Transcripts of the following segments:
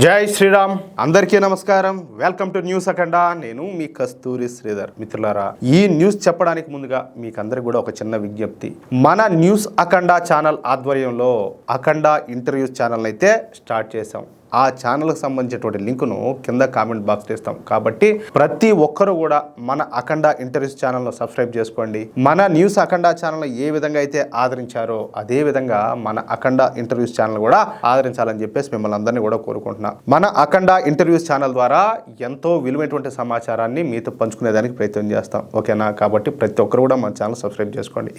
జై శ్రీరామ్. అందరికీ నమస్కారం. వెల్కమ్ టు న్యూస్ అఖండ. నేను మీ కస్తూరి శ్రీధర్. మిత్రులారా, ఈ న్యూస్ చెప్పడానికి ముందుగా మీకు అందరికి కూడా ఒక చిన్న విజ్ఞప్తి. మన న్యూస్ అఖండ ఛానల్ ఆధ్వర్యంలో అఖండ ఇంటర్వ్యూస్ ఛానల్ అయితే స్టార్ట్ చేశాం. ఆ ఛానల్కి సంబంధించినటువంటి లింకును కింద కామెంట్ బాక్స్లో ఇస్తాం. కాబట్టి ప్రతి ఒక్కరు కూడా మన అఖండ ఇంటర్వ్యూస్ ఛానల్ను సబ్స్క్రైబ్ చేసుకోండి. మన న్యూస్ అఖండ ఛానల్ ఏ విధంగా అయితే ఆదరించారో అదే విధంగా మన అఖండ ఇంటర్వ్యూస్ ఛానల్ కూడా ఆదరించాలని చెప్పేసి మిమ్మల్ని అందరినీ కూడా కోరుకుంటున్నాం. మన అఖండ ఇంటర్వ్యూస్ ఛానల్ ద్వారా ఎంతో విలువైనటువంటి సమాచారాన్ని మీతో పంచుకునేదానికి ప్రయత్నం చేస్తాం. ఓకేనా? కాబట్టి ప్రతి ఒక్కరు కూడా మన ఛానల్ సబ్స్క్రైబ్ చేసుకోండి.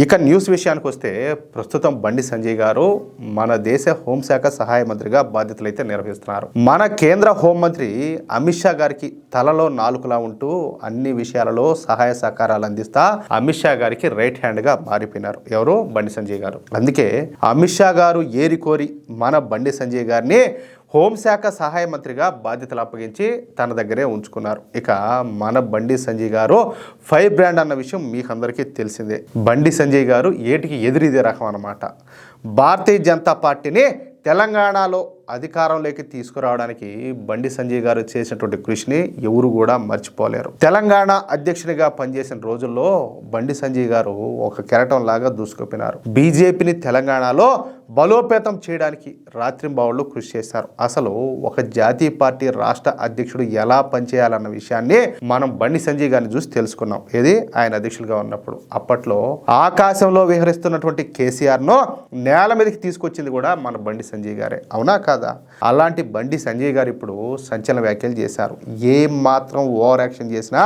ఇక న్యూస్ విషయానికి వస్తే, ప్రస్తుతం బండి సంజయ్ గారు మన దేశ హోంశాఖ సహాయ మంత్రిగా బాధ్యత అయితే నిర్వహిస్తున్నారు. మన కేంద్ర హోంమంత్రి అమిత్ షా గారికి తలలో నాలుకలా ఉంటూ అన్ని విషయాలలో సహాయ సహకారాలు అందిస్తా అమిత్ షా గారికి రైట్ హ్యాండ్ గా మారిపోయినారు. ఎవరు? బండి సంజయ్ గారు. అందుకే అమిత్ షా గారు ఏరి కోరి మన బండి సంజయ్ గారిని హోంశాఖ సహాయ మంత్రిగా బాధ్యతలు అప్పగించి తన దగ్గరే ఉంచుకున్నారు. మన బండి సంజయ్ గారు ఫైర్ బ్రాండ్ అన్న విషయం మీకు అందరికీ తెలిసిందే. బండి సంజయ్ గారు ఏటికి ఎదురిదే రకం అన్నమాట. భారతీయ జనతా పార్టీని తెలంగాణలో అధికారంలోకి తీసుకురావడానికి బండి సంజయ్ గారు చేసినటువంటి కృషిని ఎవరు కూడా మర్చిపోలేరు. తెలంగాణ అధ్యక్షునిగా పనిచేసిన రోజుల్లో బండి సంజయ్ గారు ఒక కెరటం లాగా దూసుకుపోయినారు. బీజేపీని తెలంగాణలో బలోపేతం చేయడానికి రాత్రింబావుళ్ళు కృషి చేశారు. అసలు ఒక జాతీయ పార్టీ రాష్ట్ర అధ్యక్షుడు ఎలా పనిచేయాలన్న విషయాన్ని మనం బండి సంజయ్ గారిని చూసి తెలుసుకున్నాం. ఏది? ఆయన అధ్యక్షులుగా ఉన్నప్పుడు. అప్పట్లో ఆకాశంలో విహరిస్తున్నటువంటి కేసీఆర్ను నేల మీదకి తీసుకొచ్చింది కూడా మన బండి సంజయ్ గారే. అవునా కాదా? అలాంటి బండి సంజయ్ గారు ఇప్పుడు సంచలన వ్యాఖ్యలు చేశారు. ఏం మాత్రం ఓవర్ యాక్షన్ చేసినా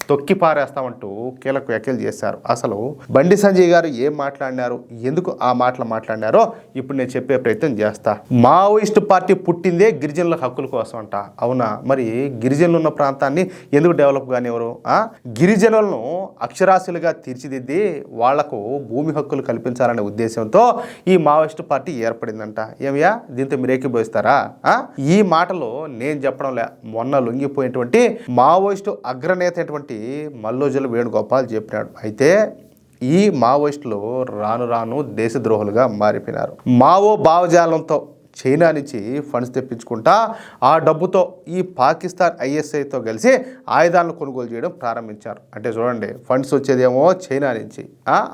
తొక్కి పారేస్తామంటూ కీలక వ్యాఖ్యలు చేశారు. అసలు బండి సంజయ్ గారు ఏం మాట్లాడినారు, ఎందుకు ఆ మాటలు మాట్లాడినారో ఇప్పుడు నేను చెప్పే ప్రయత్నం చేస్తా. మావోయిస్టు పార్టీ పుట్టిందే గిరిజనుల హక్కుల కోసం అంట. అవునా? మరి గిరిజనులు ఉన్న ప్రాంతాన్ని ఎందుకు డెవలప్ కానివ్వరు? గిరిజనులను అక్షరాస్యులుగా తీర్చిదిద్ది వాళ్లకు భూమి హక్కులు కల్పించాలనే ఉద్దేశంతో ఈ మావోయిస్టు పార్టీ ఏర్పడిందంట. ఏమయ్యా, దీంతో మీరు ఏకీభవిస్తారా? ఈ మాటలో నేను చెప్పడంలే, మొన్న లొంగిపోయినటువంటి మావోయిస్టు అగ్రనేత అయినటువంటి మల్లోజుల వేణుగోపాల్ చెప్పినాడు. అయితే ఈ మావోయిస్టులు రాను రాను దేశద్రోహులుగా మారిపోయినారు. మావో భావజాలంతో చైనా నుంచి ఫండ్స్ తెప్పించుకుంటా ఆ డబ్బుతో ఈ పాకిస్తాన్ ఐఎస్ఐతో కలిసి ఆయుధాలను కొనుగోలు చేయడం ప్రారంభించారు. అంటే చూడండి, ఫండ్స్ వచ్చేదేమో చైనా నుంచి,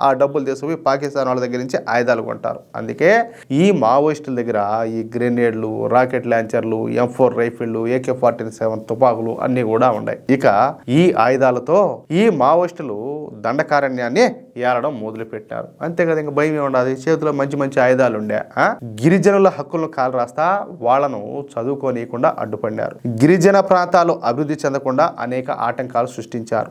ఆ డబ్బులు తీసుకుపోయి పాకిస్తాన్ వాళ్ళ దగ్గర నుంచి ఆయుధాలు కొంటారు. అందుకే ఈ మావోయిస్టుల దగ్గర ఈ గ్రెనేడ్లు, రాకెట్ లాంచర్లు, M4 రైఫిళ్లు, AK-47 తుపాకులు అన్నీ కూడా ఉన్నాయి. ఈ ఆయుధాలతో ఈ మావోయిస్టులు దండకారణ్యాన్ని ఏలడం మొదలుపెట్టారు. అంతే కదా, ఇంకా భయం ఉండదు. చేతిలో మంచి మంచి ఆయుధాలు ఉండే. గిరిజనుల హక్కులను కాలు రాస్తా వాళ్లను చదువుకోనీయకుండా అడ్డుపడినారు. గిరిజన ప్రాంతాలు అభివృద్ధి చెందకుండా అనేక ఆటంకాలు సృష్టించారు.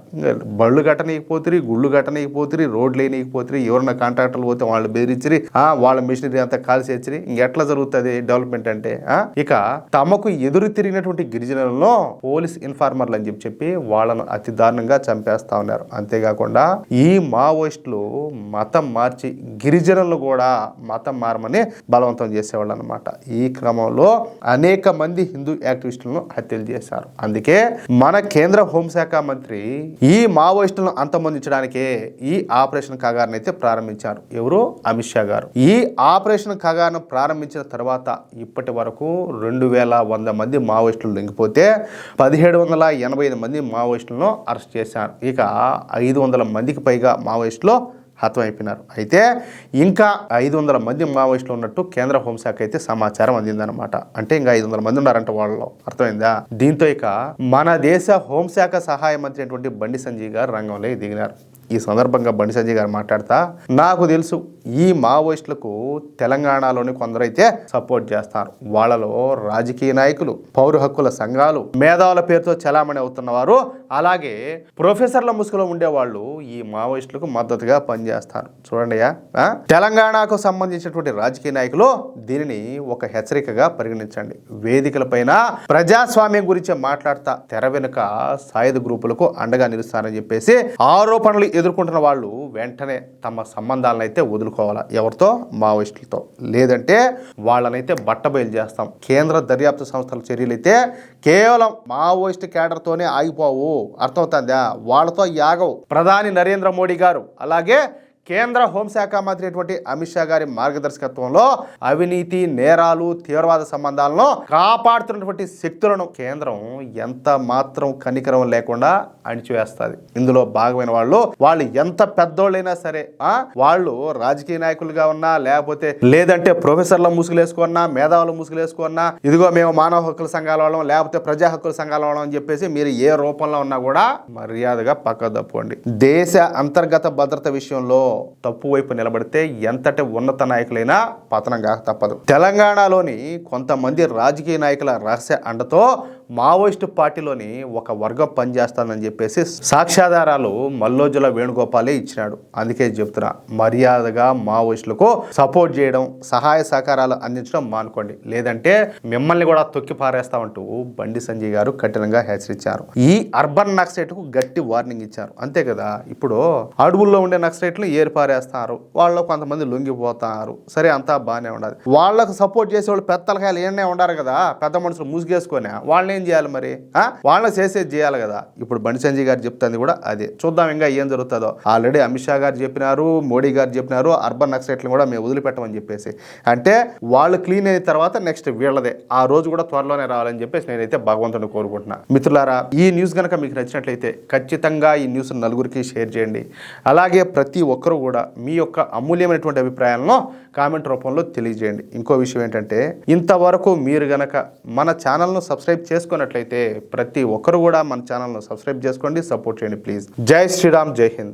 బళ్ళు గట్టనీయకపోతురి, గుళ్ళు గట్టనీయకపోతురి, రోడ్లు వేయనీయకపోతురి, ఎవరన్నా కాంట్రాక్టర్లు పోతే వాళ్ళు బెదిరించిరి, వాళ్ళ మిషనరీ అంతా కాల్చేసిరి. ఇంకెట్లా జరుగుతుంది డెవలప్మెంట్ అంటే? తమకు ఎదురు తిరిగినటువంటి గిరిజనులను పోలీస్ ఇన్ఫార్మర్లు అని చెప్పి వాళ్ళను అతి దారుణంగా చంపేస్తా ఉన్నారు. అంతేకాకుండా ఈ మావోయిస్టులు మతం మార్చి గిరిజనులను కూడా మతం మారమని బలవంతం చేసేవాళ్ళు అన్నమాట. ఈ క్రమంలో అనేక మంది హిందూ యాక్టివిస్టులను హత్యలు చేశారు. అందుకే మన కేంద్ర హోంశాఖ మంత్రి ఈ మావోయిస్టులను అంతమొందించడానికే ఈ ఆపరేషన్ కగార్ని అయితే ప్రారంభించారు. ఎవరు? అమిత్ షా గారు. ఈ ఆపరేషన్ కగార్ను ప్రారంభించిన తర్వాత ఇప్పటి వరకు 2100 మంది మావోయిస్టులు లొంగిపోతే 1785 మంది మావోయిస్టులను అరెస్ట్ చేశారు. 500 మందికి పైగా మావోయిస్టులు హతమైపోయినారు. అయితే ఇంకా 500 మంది మావోయిస్టులు ఉన్నట్టు కేంద్ర హోంశాఖ అయితే సమాచారం అందిందనమాట. అంటే ఇంకా 500 మంది ఉన్నారంట వాళ్ళలో. అర్థమైందా? దీంతో మన దేశ హోంశాఖ సహాయ మంత్రి అయినటువంటి బండి సంజయ్ గారు రంగంలో దిగినారు. ఈ సందర్భంగా బండి సంజయ్ గారు మాట్లాడతా, నాకు తెలుసు ఈ మావోయిస్టులకు తెలంగాణలోని కొందరైతే సపోర్ట్ చేస్తారు. వాళ్ళలో రాజకీయ నాయకులు, పౌర హక్కుల సంఘాలు, మేధావుల పేరుతో చలామణి అవుతున్నవారు, అలాగే ప్రొఫెసర్ల ముసుగులో ఉండేవాళ్ళు ఈ మావోయిస్టులకు మద్దతుగా పనిచేస్తారు. చూడండి, తెలంగాణకు సంబంధించినటువంటి రాజకీయ నాయకులు దీనిని ఒక హెచ్చరికగా పరిగణించండి. వేదికలపైన ప్రజాస్వామ్యం గురించి మాట్లాడతా తెర వెనుక సాయుధ గ్రూపులకు అండగా నిలుస్తారని చెప్పేసి ఆరోపణలు ఎదుర్కొంటున్న వాళ్ళు వెంటనే తమ సంబంధాలను అయితే వదులుకోవాలా. ఎవరితో? మావోయిస్టులతో. లేదంటే వాళ్ళనైతే బట్టబయలు చేస్తాం. కేంద్ర దర్యాప్తు సంస్థల చర్యలైతే కేవలం మావోయిస్టు కేడర్తోనే ఆగిపోవు. అర్థమవుతుందా? వాళ్ళతో యాగవు. ప్రధాని నరేంద్ర మోడీ గారు, అలాగే కేంద్ర హోంశాఖ మంత్రి అయినటువంటి అమిత్ షా గారి మార్గదర్శకత్వంలో అవినీతి, నేరాలు, తీవ్రవాద సంబంధాలను కాపాడుతున్నటువంటి శక్తులను కేంద్రం ఎంత మాత్రం కనికరం లేకుండా అణిచివేస్తుంది. ఇందులో భాగమైన వాళ్ళు ఎంత పెద్దోళ్ళైనా సరే, వాళ్ళు రాజకీయ నాయకులుగా ఉన్నా, లేదంటే ప్రొఫెసర్ల ముసుగులేసుకున్నా, మేధావులు ముసుగులేసుకున్నా, ఇదిగో మేము మానవ హక్కుల సంఘాల వాళ్ళం, లేకపోతే ప్రజా హక్కుల సంఘాల వాళ్ళం అని చెప్పేసి మీరు ఏ రూపంలో ఉన్నా కూడా మర్యాదగా పక్క తప్పుకోండి. దేశ అంతర్గత భద్రత విషయంలో తప్పు వైపు నిలబడితే ఎంతటి ఉన్నత నాయకులైనా పతనం కాక తప్పదు. తెలంగాణలోని కొంతమంది రాజకీయ నాయకుల రహస్య అండతో మావోయిస్టు పార్టీలోని ఒక వర్గం పనిచేస్తుందని చెప్పేసి సాక్ష్యాధారాలు మల్లోజుల వేణుగోపాలే ఇచ్చినాడు. అందుకే చెప్తున్నా, మర్యాదగా మావోయిస్టులకు సపోర్ట్ చేయడం, సహాయ సహకారాలు అందించడం మానుకోండి, లేదంటే మిమ్మల్ని కూడా తొక్కి పారేస్తామంటూ బండి సంజయ్ గారు కఠినంగా హెచ్చరించారు. ఈ అర్బన్ నక్సలైట్కు గట్టి వార్నింగ్ ఇచ్చారు. అంతే కదా, ఇప్పుడు అడవుల్లో ఉండే నక్సలైట్లు ఏరి పారేస్తారు, వాళ్ళు కొంతమంది లొంగిపోతారు, సరే అంతా బాగానే ఉండదు. వాళ్ళకు సపోర్ట్ చేసే వాళ్ళు పెద్ద తలకాయలు ఏమన్నా ఉండారు కదా, పెద్ద మనుషులు ముసుగేసుకొని వాళ్ళని ఏం చేయాలి మరి? వాళ్ళని చేసేది చేయాలి కదా. ఇప్పుడు బండి సంజయ్ గారు చెప్తుంది కూడా అదే. చూద్దాం ఇంకా ఏం జరుగుతుందో. ఆల్రెడీ అమిత్ షా గారు చెప్పినారు, మోడీ గారు చెప్పినారు, అర్బన్ నక్సలైట్లను కూడా మేము వదిలిపెట్టమని చెప్పేసి. అంటే వాళ్ళు క్లీన్ అయిన తర్వాత నెక్స్ట్ వీళ్ళదే. ఆ రోజు కూడా త్వరలోనే రావాలని చెప్పేసి నేనైతే భగవంతుని కోరుకుంటున్నా. మిత్రులారా, ఈ న్యూస్ కనుక మీకు నచ్చినట్లయితే ఖచ్చితంగా ఈ న్యూస్ నలుగురికి షేర్ చేయండి. అలాగే ప్రతి ఒక్కరూ కూడా మీ యొక్క అమూల్యమైనటువంటి అభిప్రాయాలను కామెంట్ రూపంలో తెలియజేయండి. ఇంకో విషయం ఏంటంటే, ఇంతవరకు మీరు గనక మన ఛానల్ను సబ్స్క్రైబ్ చేసుకున్నట్లయితే ప్రతి ఒక్కరు కూడా మన ఛానల్ను సబ్స్క్రైబ్ చేసుకోండి, సపోర్ట్ చేయండి ప్లీజ్. జై శ్రీరామ్, జై హింద్.